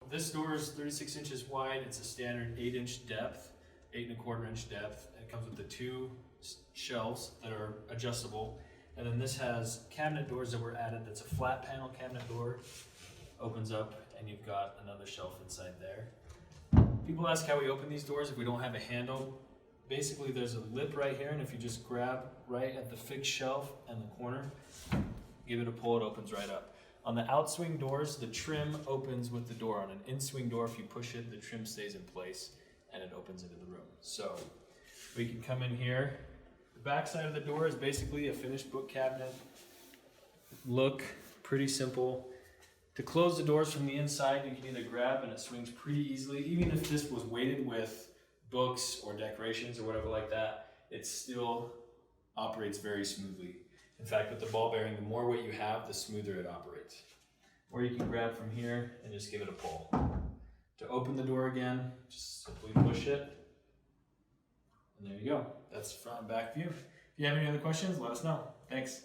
this door is 36 inches wide. It's a standard 8-inch depth, 8¼ inch depth. And it comes with the 2 shelves that are adjustable. And then this has cabinet doors that were added. That's a flat panel cabinet door. Opens up and you've got another shelf inside there. People ask how we open these doors if we don't have a handle. Basically there's a lip right here, and if you just grab right at the fixed shelf and the corner, give it a pull, it opens right up. On the outswing doors, the trim opens with the door. On an in-swing door, if you push it, the trim stays in place and it opens into the room. So we can come in here. The back side of the door is basically a finished book cabinet. Look, pretty simple. To close the doors from the inside, you can either grab and it swings pretty easily. Even if this was weighted with books or decorations or whatever like that, it still operates very smoothly. In fact, with the ball bearing, the more weight you have, the smoother it operates. Or you can grab from here and just give it a pull. To open the door again, just simply push it. And there you go. That's front and back view. If you have any other questions, let us know. Thanks.